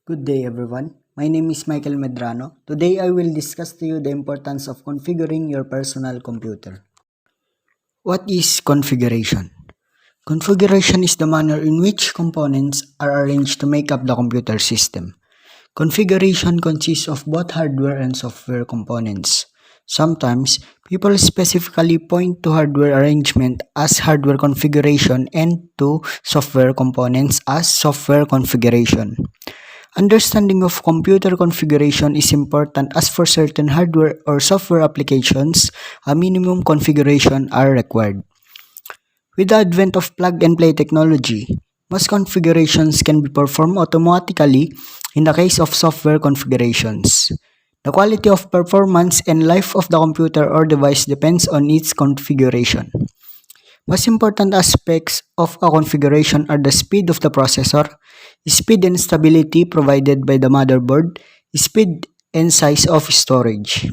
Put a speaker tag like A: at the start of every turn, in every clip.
A: Good day everyone. My name is Michael Medrano. Today I will discuss to you the importance of configuring your personal computer. What is configuration? Configuration is the manner in which components are arranged to make up the computer system. Configuration consists of both hardware and software components. Sometimes, people specifically point to hardware arrangement as hardware configuration and to software components as software configuration. Understanding of computer configuration is important as for certain hardware or software applications, a minimum configuration are required. With the advent of plug-and-play technology, most configurations can be performed automatically in the case of software configurations. The quality of performance and life of the computer or device depends on its configuration. Most important aspects of a configuration are the speed of the processor, speed and stability provided by the motherboard, speed and size of storage,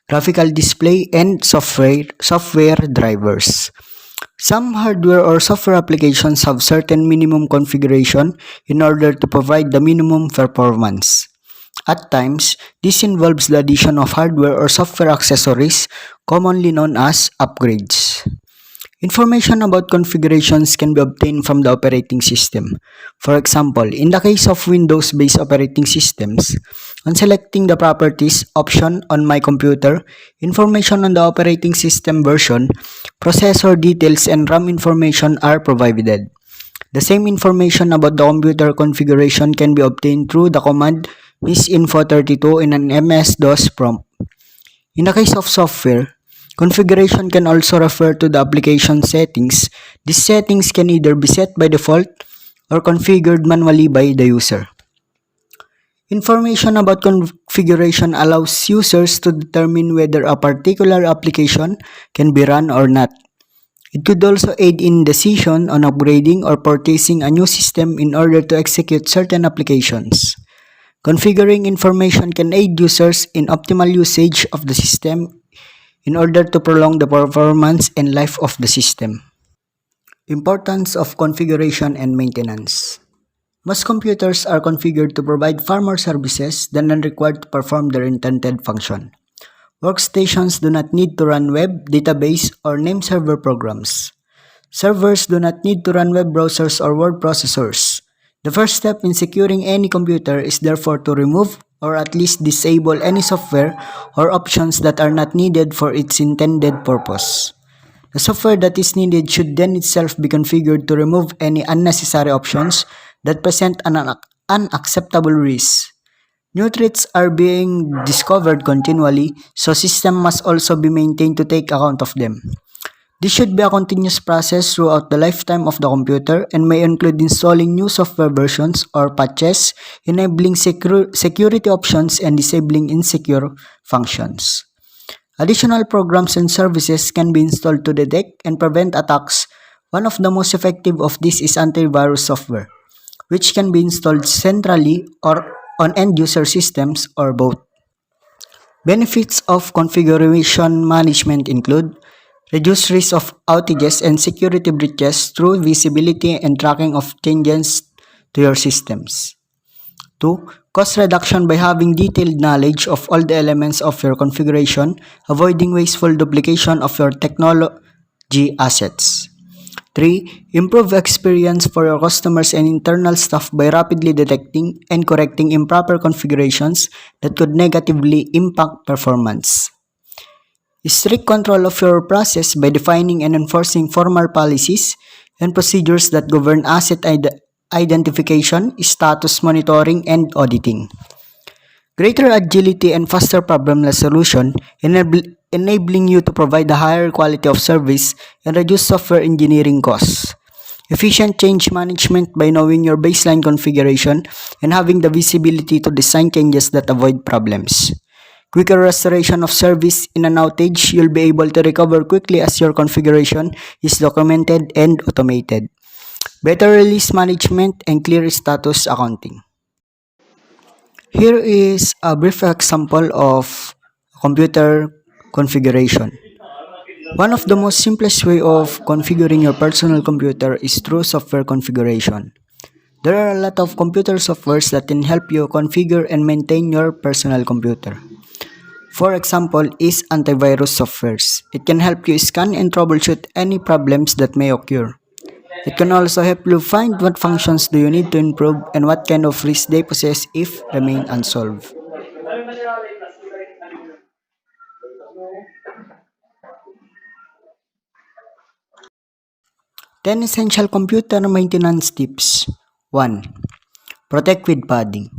A: graphical display, and software drivers. Some hardware or software applications have certain minimum configuration in order to provide the minimum performance. At times, this involves the addition of hardware or software accessories, commonly known as upgrades. Information about configurations can be obtained from the operating system. For example, in the case of Windows-based operating systems, on selecting the Properties option on my computer, information on the operating system version, processor details, and RAM information are provided. The same information about the computer configuration can be obtained through the command misinfo32 in an MS-DOS prompt. In the case of software, configuration can also refer to the application settings. These settings can either be set by default or configured manually by the user. Information about configuration allows users to determine whether a particular application can be run or not. It could also aid in decision on upgrading or purchasing a new system in order to execute certain applications. Configuring information can aid users in optimal usage of the system in order to prolong the performance and life of the system. Importance of configuration and maintenance. Most computers are configured to provide far more services than are required to perform their intended function. Workstations do not need to run web, database, or name server programs. Servers do not need to run web browsers or word processors. The first step in securing any computer is therefore to remove or at least disable any software or options that are not needed for its intended purpose. The software that is needed should then itself be configured to remove any unnecessary options that present an unacceptable risk. New threats are being discovered continually, so system must also be maintained to take account of them. This should be a continuous process throughout the lifetime of the computer and may include installing new software versions or patches, enabling security options, and disabling insecure functions. Additional programs and services can be installed to detect and prevent attacks. One of the most effective of these is antivirus software, which can be installed centrally or on end-user systems or both. Benefits of configuration management include reduced risk of outages and security breaches through visibility and tracking of changes to your systems. 2. Cost reduction by having detailed knowledge of all the elements of your configuration, avoiding wasteful duplication of your technology assets. 3. Improve experience for your customers and internal staff by rapidly detecting and correcting improper configurations that could negatively impact performance. Strict control of your process by defining and enforcing formal policies and procedures that govern asset identification, status monitoring, and auditing. Greater agility and faster problem resolution, enabling you to provide a higher quality of service and reduce software engineering costs. Efficient change management by knowing your baseline configuration and having the visibility to design changes that avoid problems. Quicker restoration of service in an outage, you'll be able to recover quickly as your configuration is documented and automated. Better release management and clear status accounting. Here is a brief example of computer configuration. One of the most simplest way of configuring your personal computer is through software configuration. There are a lot of computer softwares that can help you configure and maintain your personal computer. For example, is antivirus softwares. It can help you scan and troubleshoot any problems that may occur. It can also help you find what functions do you need to improve and what kind of risks they possess if remain unsolved. 10 essential computer maintenance tips. 1. Protect with padding.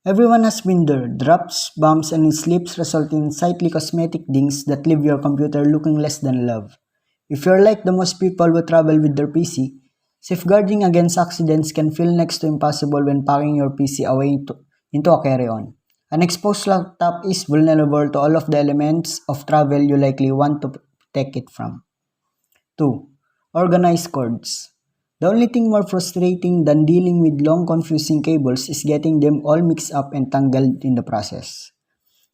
A: Everyone has been there. Drops, bumps, and slips result in slightly cosmetic dings that leave your computer looking less than love. If you're like the most people who travel with their PC, safeguarding against accidents can feel next to impossible when packing your PC away into a carry-on. An exposed laptop is vulnerable to all of the elements of travel you likely want to protect it from. 2. Organize cords. The only thing more frustrating than dealing with long confusing cables is getting them all mixed up and tangled in the process.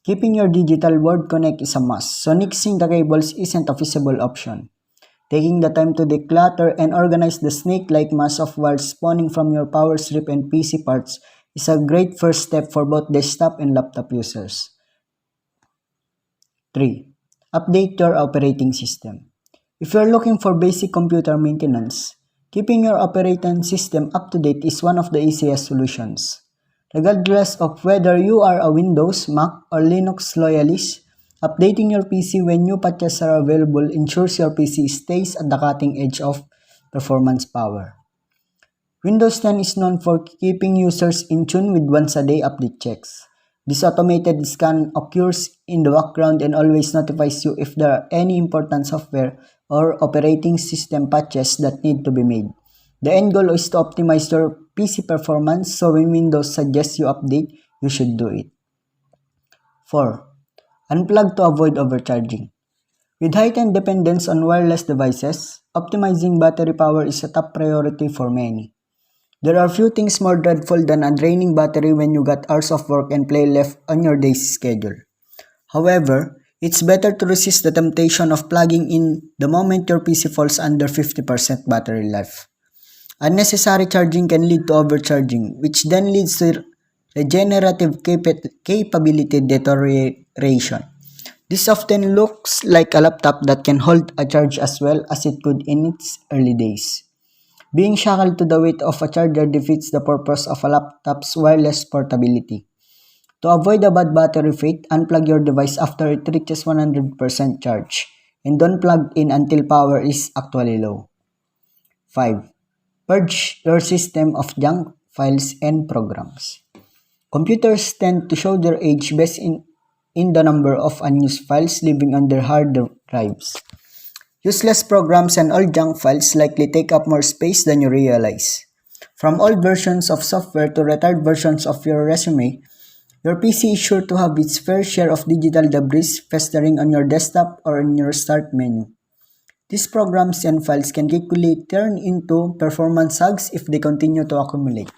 A: Keeping your digital word connect is a must, so mixing the cables isn't a feasible option. Taking the time to declutter and organize the snake-like mass of wires spawning from your power strip and PC parts is a great first step for both desktop and laptop users. 3. Update your operating system. If you're looking for basic computer maintenance, keeping your operating system up to date is one of the easiest solutions. Regardless of whether you are a Windows, Mac, or Linux loyalist, updating your PC when new patches are available ensures your PC stays at the cutting edge of performance power. Windows 10 is known for keeping users in tune with once-a-day update checks. This automated scan occurs in the background and always notifies you if there are any important software or operating system patches that need to be made. The end goal is to optimize your PC performance, so when Windows suggests you update, you should do it. 4. Unplug to avoid overcharging. With heightened dependence on wireless devices, optimizing battery power is a top priority for many. There are few things more dreadful than a draining battery when you got hours of work and play left on your day's schedule. However, it's better to resist the temptation of plugging in the moment your PC falls under 50% battery life. Unnecessary charging can lead to overcharging, which then leads to regenerative capability deterioration. This often looks like a laptop that can hold a charge as well as it could in its early days. Being shackled to the weight of a charger defeats the purpose of a laptop's wireless portability. To avoid a bad battery fate, unplug your device after it reaches 100% charge, and don't plug in until power is actually low. 5. Purge your system of junk files and programs. Computers tend to show their age best in the number of unused files living on their hard drives. Useless programs and old junk files likely take up more space than you realize. From old versions of software to retired versions of your resume, your PC is sure to have its fair share of digital debris festering on your desktop or in your start menu. These programs and files can quickly turn into performance hogs if they continue to accumulate.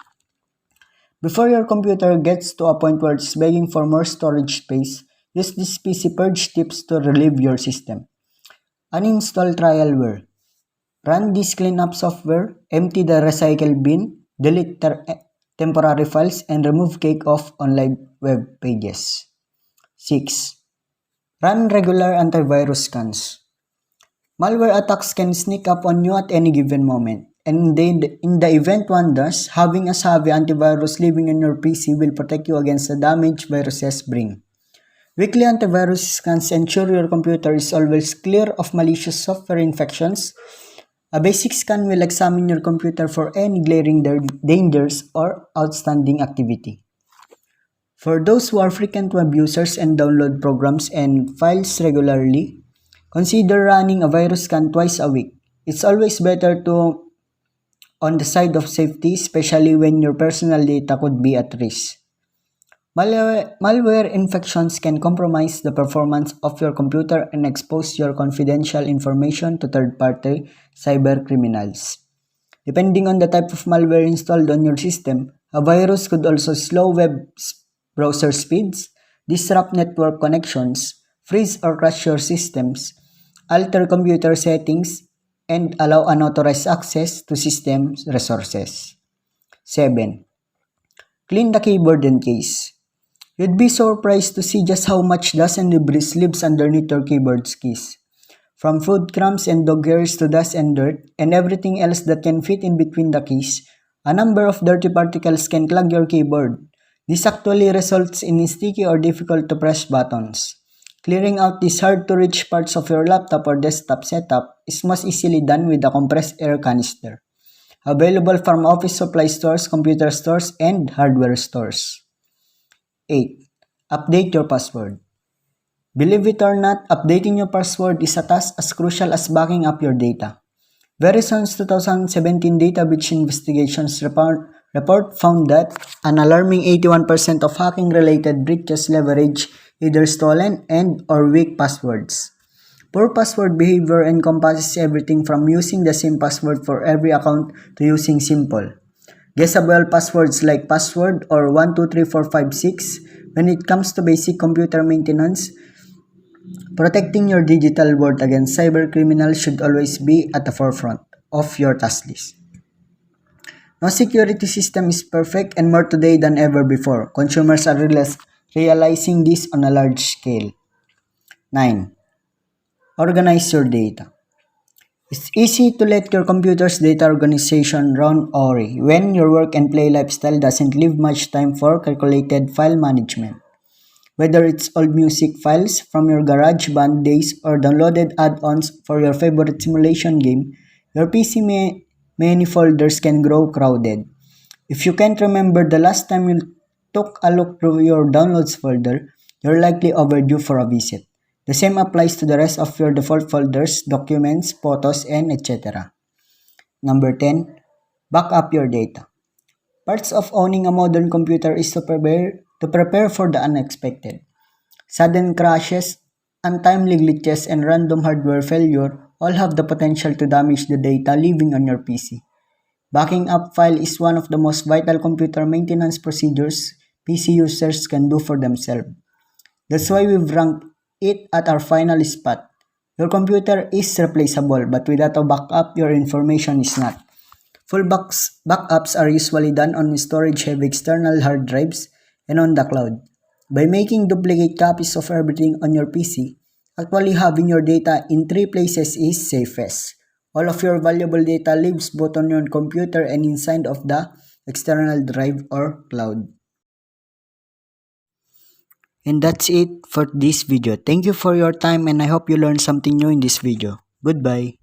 A: Before your computer gets to a point where it's begging for more storage space, use these PC purge tips to relieve your system. Uninstall trialware. Run this cleanup software, empty the recycle bin, delete temporary files, and remove cake off online web pages. 6. Run regular antivirus scans. Malware attacks can sneak up on you at any given moment, and in the event one does, having a savvy antivirus living in your PC will protect you against the damage viruses bring. Weekly antivirus scans ensure your computer is always clear of malicious software infections. A basic scan will examine your computer for any glaring dangers or outstanding activity. For those who are frequent web users and download programs and files regularly, consider running a virus scan twice a week. It's always better to on the side of safety, especially when your personal data could be at risk. Malware infections can compromise the performance of your computer and expose your confidential information to third-party cyber criminals. Depending on the type of malware installed on your system, a virus could also slow web browser speeds, disrupt network connections, freeze or crash your systems, alter computer settings, and allow unauthorized access to system resources. 7. Clean the keyboard and case. You'd be surprised to see just how much dust and debris lives underneath your keyboard's keys. From food crumbs and dog hairs to dust and dirt and everything else that can fit in between the keys, a number of dirty particles can clog your keyboard. This actually results in sticky or difficult to press buttons. Clearing out these hard to reach parts of your laptop or desktop setup is most easily done with a compressed air canister, available from office supply stores, computer stores, and hardware stores. 8. Update your password. Believe it or not, updating your password is a task as crucial as backing up your data. Verizon's 2017 data breach investigations report found that an alarming 81% of hacking-related breaches leverage either stolen and or weak passwords. Poor password behavior encompasses everything from using the same password for every account to using simple, guessable passwords like password or 123456. When it comes to basic computer maintenance, protecting your digital world against cyber criminals should always be at the forefront of your task list. No security system is perfect, and more today than ever before. Consumers are realizing this on a large scale. 9. Organize your data. It's easy to let your computer's data organization run awry when your work and play lifestyle doesn't leave much time for calculated file management. Whether it's old music files from your GarageBand days or downloaded add-ons for your favorite simulation game, your PC many folders can grow crowded. If you can't remember the last time you took a look through your downloads folder, you're likely overdue for a visit. The same applies to the rest of your default folders, documents, photos, and etc. Number 10. Back up your data. Parts of owning a modern computer is to prepare for the unexpected. Sudden crashes, untimely glitches, and random hardware failure all have the potential to damage the data living on your PC. Backing up file is one of the most vital computer maintenance procedures PC users can do for themselves. That's why we've ranked it at our final spot. Your computer is replaceable, but without a backup, your information is not. Full backups are usually done on storage-heavy external hard drives and on the cloud. By making duplicate copies of everything on your PC, actually having your data in 3 places is safest. All of your valuable data lives both on your computer and inside of the external drive or cloud. And that's it for this video. Thank you for your time and I hope you learned something new in this video. Goodbye.